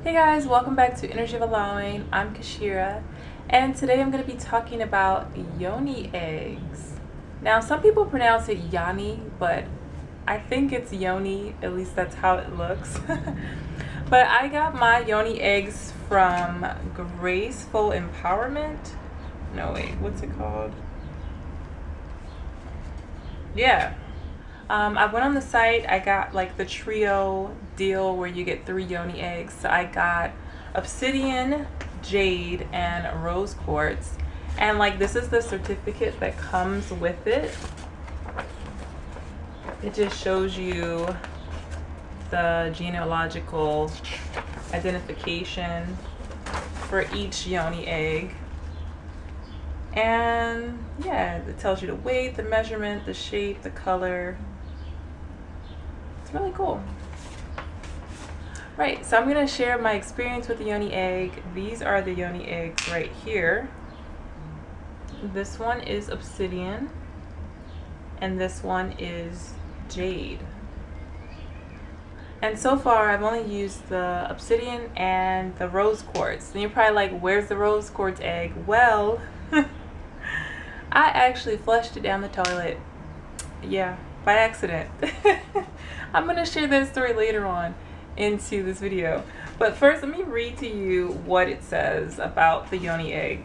Hey guys, welcome back to Energy of Allowing. I'm Kasheera, and today I'm going to be talking about Yoni eggs. Now, some people pronounce it Yoni, but I think it's Yoni, at least that's how it looks. But I got my Yoni eggs from Graceful Empowerment. No, wait, what's it called? Yeah. I went on the site. I got like the trio deal where you get 3 Yoni eggs. So I got Obsidian, Jade, and Rose Quartz. And like this is the certificate that comes with it. It just shows you the genealogical identification for each Yoni egg. And yeah, it tells you the weight, the measurement, the shape, the color. It's really cool. Right, so I'm going to share my experience with the Yoni egg. These are the Yoni eggs right here. This one is Obsidian, and this one is Jade. And so far, I've only used the Obsidian and the Rose Quartz. And you're probably like, where's the Rose Quartz egg? Well, I actually flushed it down the toilet. Yeah, by accident. I'm going to share that story later on into this video. But first, let me read to you what it says about the Yoni egg.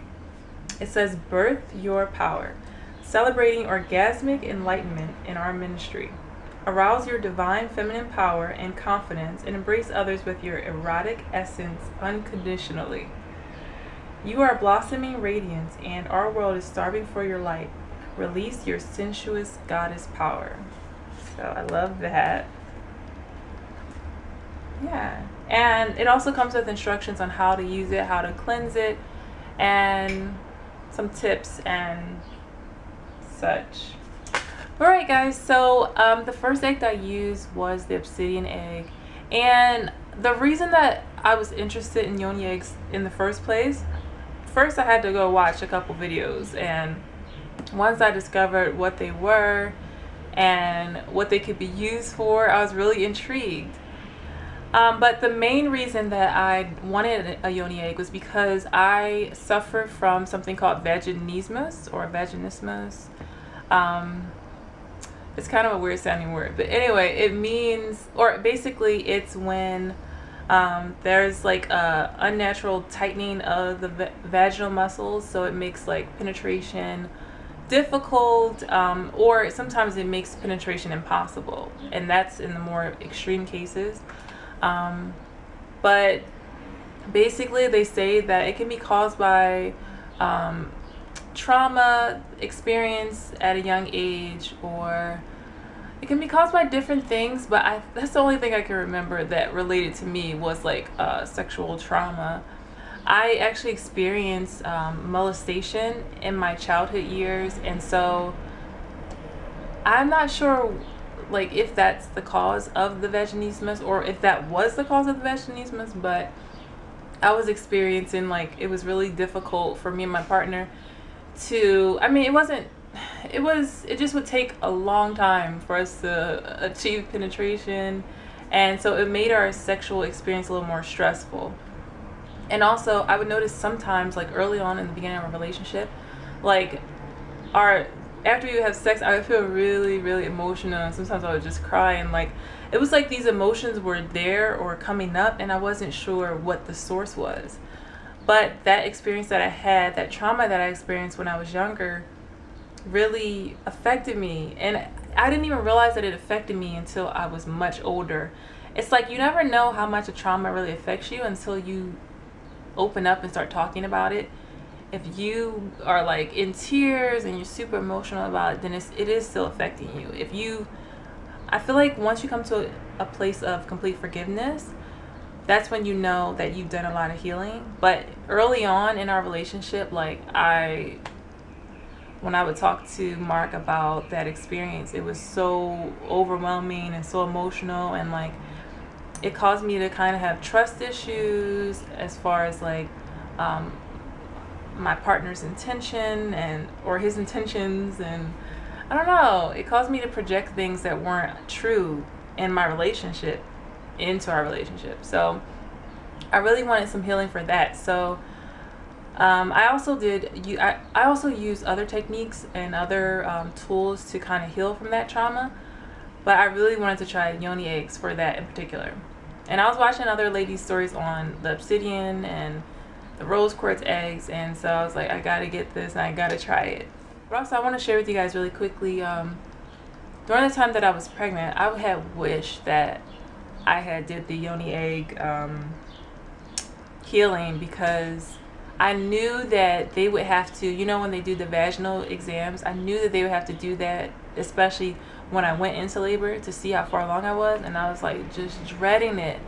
It says, birth your power, celebrating orgasmic enlightenment in our ministry. Arouse your divine feminine power and confidence and embrace others with your erotic essence unconditionally. You are blossoming radiance and our world is starving for your light. Release your sensuous goddess power. So I love that. Yeah. And it also comes with instructions on how to use it, how to cleanse it, and some tips and such. Alright guys, so the first egg that I used was the Obsidian egg. And the reason that I was interested in Yoni eggs in the first place, first I had to go watch a couple videos, and once I discovered what they were and what they could be used for, I was really intrigued. But the main reason that I wanted a Yoni egg was because I suffer from something called vaginismus or vaginismus. It's kind of a weird sounding word, but anyway, it means, or basically it's when there's like a unnatural tightening of the vaginal muscles, so it makes like penetration difficult, or sometimes it makes penetration impossible, and that's in the more extreme cases. But basically they say that it can be caused by trauma experience at a young age, or it can be caused by different things, but that's the only thing I can remember that related to me was like sexual trauma. I actually experienced molestation in my childhood years, and so I'm not sure like if that's the cause of the vaginismus or if that was the cause of the vaginismus, but I was experiencing like it was really difficult for me and my partner to, I mean, it just would take a long time for us to achieve penetration, and so it made our sexual experience a little more stressful. And also I would notice sometimes like early on in the beginning of our relationship, like after you have sex, I would feel really, really emotional, and sometimes I would just cry, and like it was like these emotions were there or coming up, and I wasn't sure what the source was. But that experience that I had, that trauma that I experienced when I was younger, really affected me, and I didn't even realize that it affected me until I was much older. It's like you never know how much a trauma really affects you until you open up and start talking about it. If you are like in tears and you're super emotional about it, then it is still affecting you. I feel like once you come to a place of complete forgiveness, that's when you know that you've done a lot of healing. But early on in our relationship, like when I would talk to Mark about that experience, it was so overwhelming and so emotional, and like it caused me to kind of have trust issues as far as like my partner's intention or his intentions, and I don't know, it caused me to project things that weren't true in my relationship into our relationship. So I really wanted some healing for that. So I also I also use other techniques and other tools to kind of heal from that trauma, but I really wanted to try Yoni eggs for that in particular. And I was watching other ladies' stories on the Obsidian and the rose quartz eggs, and so I was like, I gotta get this and I gotta try it. But also, I want to share with you guys really quickly. During the time that I was pregnant, I had wished that I had did the Yoni egg healing, because I knew that they would have to, you know, when they do the vaginal exams, I knew that they would have to do that, especially when I went into labor, to see how far along I was. And I was like just dreading it.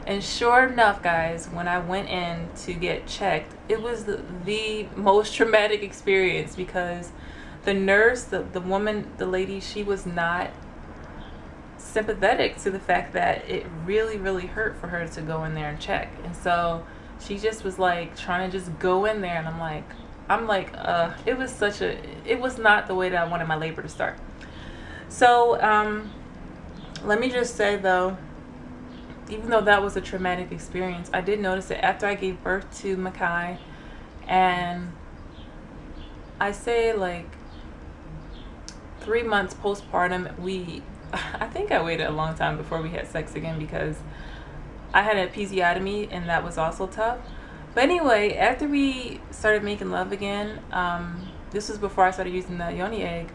And sure enough, guys, when I went in to get checked, it was the most traumatic experience, because the nurse, the woman, the lady, she was not sympathetic to the fact that it really, really hurt for her to go in there and check. And so she just was like trying to just go in there, and I'm like, it was not the way that I wanted my labor to start. So, let me just say though, even though that was a traumatic experience, I did notice that after I gave birth to Makai, and I say like 3 months postpartum, I think I waited a long time before we had sex again, because I had an episiotomy, and that was also tough. But anyway, after we started making love again, this was before I started using the Yoni egg,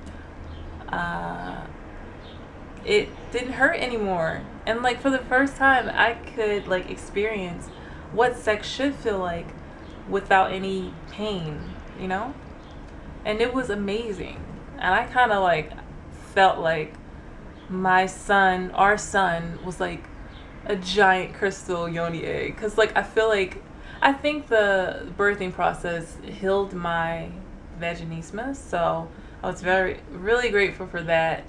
it didn't hurt anymore. And like for the first time, I could like experience what sex should feel like without any pain, you know? And it was amazing. And I kind of like felt like our son was like a giant crystal Yoni egg, because like I think the birthing process healed my vaginismus, so I was really grateful for that.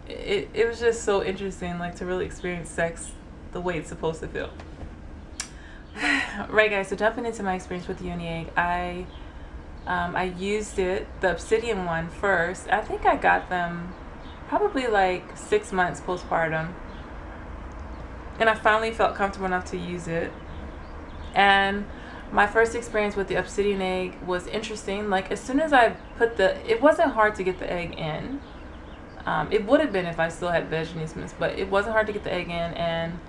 It was just so interesting, like, to really experience sex the way it's supposed to feel. Right, guys, so jumping into my experience with the Yoni egg, I used the Obsidian one first. I think I got them probably like 6 months postpartum, and I finally felt comfortable enough to use it. And my first experience with the Obsidian egg was interesting. Like, as soon as I it wasn't hard to get the egg in. It would have been if I still had vaginismus, but it wasn't hard to get the egg in, and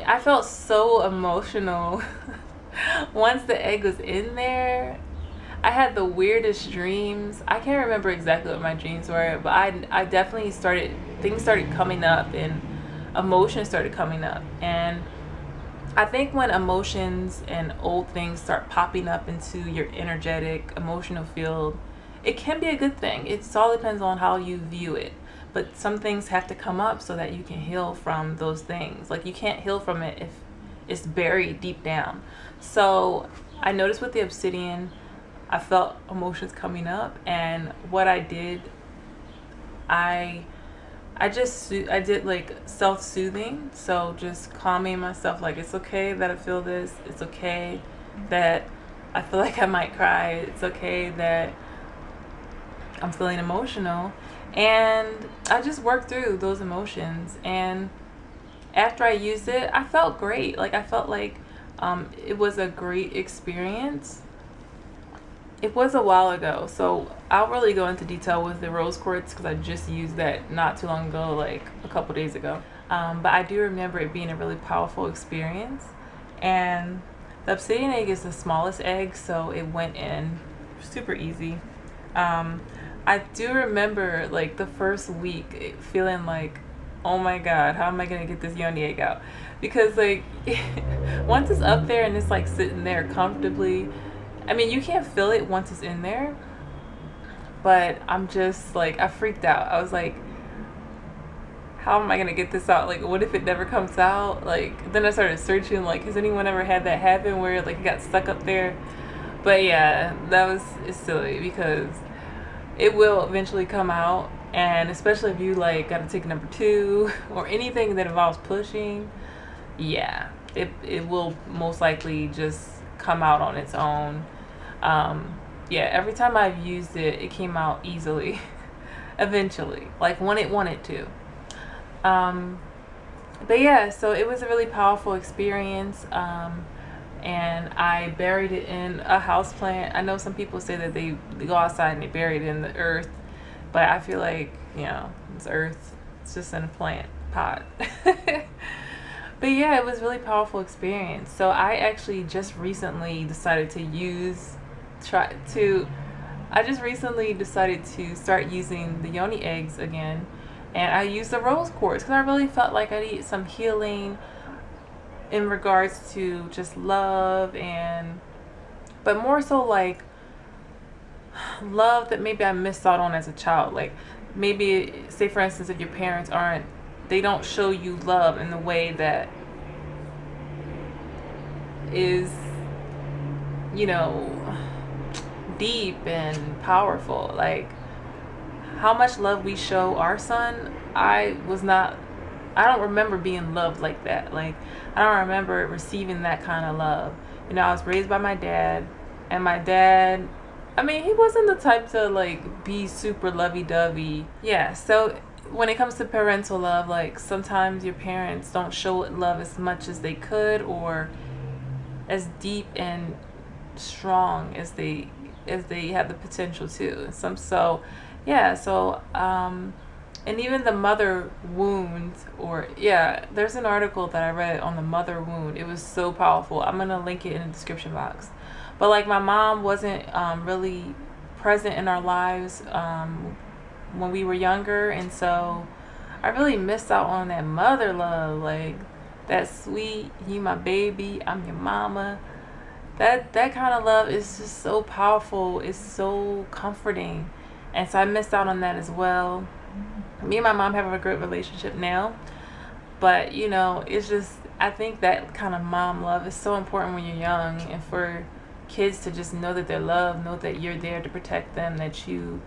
I felt so emotional once the egg was in there. I had the weirdest dreams. I can't remember exactly what my dreams were, but I definitely things started coming up, and emotions started coming up. And I think when emotions and old things start popping up into your energetic, emotional field, it can be a good thing. It all depends on how you view it. But some things have to come up so that you can heal from those things. Like, you can't heal from it if it's buried deep down. So I noticed with the Obsidian, I felt emotions coming up, and what I did, I did like self-soothing. So just calming myself, like, it's okay that I feel this. It's okay that I feel like I might cry. It's okay that I'm feeling emotional. And I just worked through those emotions. And after I used it, I felt great. Like, I felt like it was a great experience. It was a while ago, so I'll really go into detail with the rose quartz, because I just used that not too long ago, like a couple days ago. But I do remember it being a really powerful experience. And the Obsidian egg is the smallest egg, so it went in super easy. I do remember like the first week feeling like, oh my god, how am I gonna get this Yoni egg out? Because like once it's up there and it's like sitting there comfortably, I mean, you can't feel it once it's in there, but I'm just like, I freaked out. I was like, how am I gonna get this out? Like, what if it never comes out? Like, then I started searching, like, has anyone ever had that happen where like it got stuck up there? But yeah, it's silly, because it will eventually come out. And especially if you like gotta take number 2 or anything that involves pushing, yeah, it will most likely just come out on its own. Yeah, every time I've used it, it came out easily eventually, like when it wanted to. But yeah, so it was a really powerful experience. And I buried it in a house plant. I know some people say that they go outside and they bury it in the earth, but I feel like, it's earth. It's just in a plant pot. But yeah, it was a really powerful experience. So I actually just recently decided to I just recently decided to start using the Yoni eggs again. And I used the rose quartz because I really felt like I needed some healing in regards to just love, but more so like love that maybe I missed out on as a child. Like maybe, say for instance, if your parents they don't show you love in the way that is, deep and powerful. Like how much love we show our son, I don't remember being loved like that. Like I don't remember receiving that kind of love. I was raised by my dad, and my dad, I mean, he wasn't the type to like be super lovey-dovey. Yeah, so when it comes to parental love, like sometimes your parents don't show love as much as they could, or as deep and strong as they have the potential to. And even the mother wound, there's an article that I read on the mother wound. It was so powerful. I'm gonna link it in the description box. But like my mom wasn't really present in our lives when we were younger, and so I really missed out on that mother love, like that sweet, you my baby, I'm your mama. That kind of love is just so powerful. It's so comforting, and so I missed out on that as well. Me and my mom have a great relationship now, but it's just, I think that kind of mom love is so important when you're young, and for kids to just know that they're loved, know that you're there to protect them, that you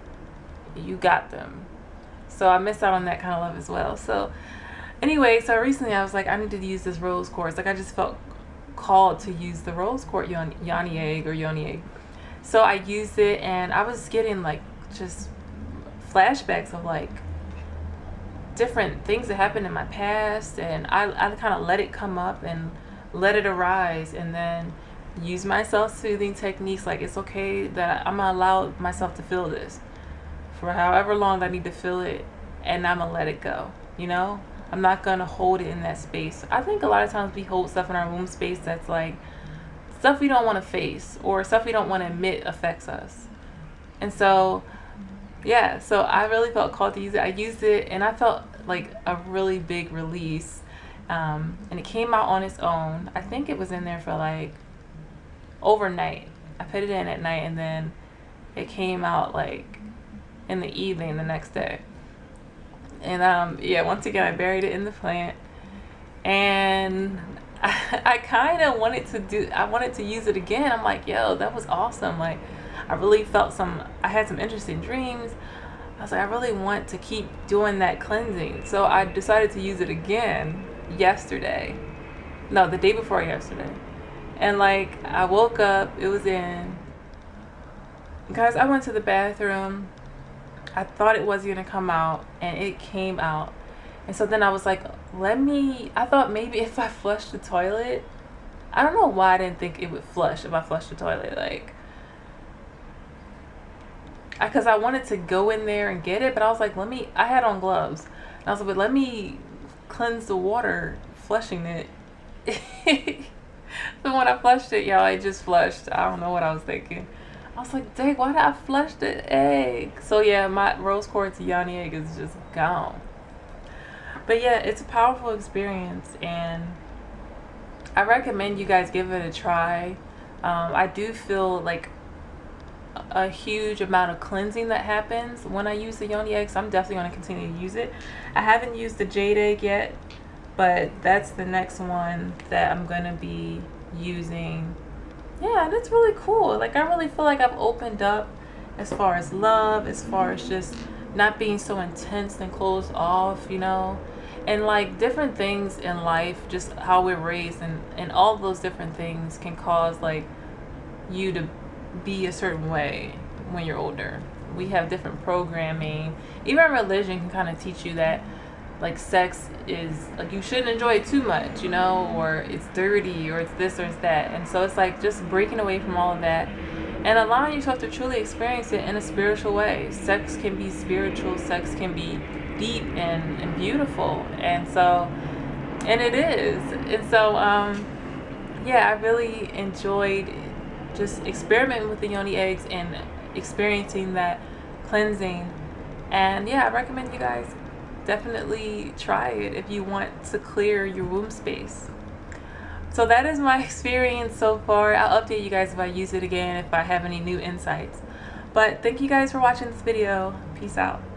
got them. So I missed out on that kind of love as well. So anyway, so recently I was like, I need to use this rose quartz. Like I just felt called to use the rose quartz Yoni egg. So I used it, and I was getting like just flashbacks of like different things that happened in my past, and I kind of let it come up and let it arise, and then use my self-soothing techniques. Like it's okay that I'm gonna allow myself to feel this for however long I need to feel it, and I'm gonna let it go. I'm not gonna hold it in that space. I think a lot of times we hold stuff in our womb space that's like stuff we don't want to face, or stuff we don't want to admit affects us. And so so I really felt called to use it. I used it, and I felt like a really big release, and it came out on its own. I think it was in there for like overnight. I put it in at night, and then it came out like in the evening the next day. And once again I buried it in the plant, and I kind of wanted to use it again. I'm like, yo, that was awesome. Like I really felt I had some interesting dreams. I was like, I really want to keep doing that cleansing. So I decided to use it again the day before yesterday. And like I woke up, it was in, guys, I went to the bathroom. I thought it wasn't gonna come out, and it came out. And so then I was like, I thought maybe if I flushed the toilet, I don't know why I didn't think it would flush if I flushed the toilet. Like, because I wanted to go in there and get it, but I was like, I had on gloves. And I was like, but let me cleanse the water flushing it. So when I flushed it, y'all, it just flushed. I don't know what I was thinking. I was like, dang, why did I flush the egg? So yeah, my rose quartz Yoni egg is just gone. But yeah, it's a powerful experience, and I recommend you guys give it a try. I do feel like a huge amount of cleansing that happens when I use the Yoni egg, so I'm definitely going to continue to use it. I haven't used the Jade egg yet, but that's the next one that I'm going to be using. Yeah, that's really cool. Like I really feel like I've opened up as far as love, as far as just not being so intense and closed off, and like different things in life, just how we're raised, and all those different things can cause like you to be a certain way when you're older. We have different programming. Even religion can kind of teach you that like sex is like you shouldn't enjoy it too much, you know, or it's dirty, or it's this or it's that. And so it's like just breaking away from all of that and allowing yourself to truly experience it in a spiritual way. Sex can be spiritual, sex can be deep and beautiful, and it is. And so yeah, I really enjoyed just experimenting with the yoni eggs and experiencing that cleansing. And yeah, I recommend you guys definitely try it if you want to clear your womb space. So that is my experience so far. I'll update you guys if I use it again, if I have any new insights. But thank you guys for watching this video. Peace out.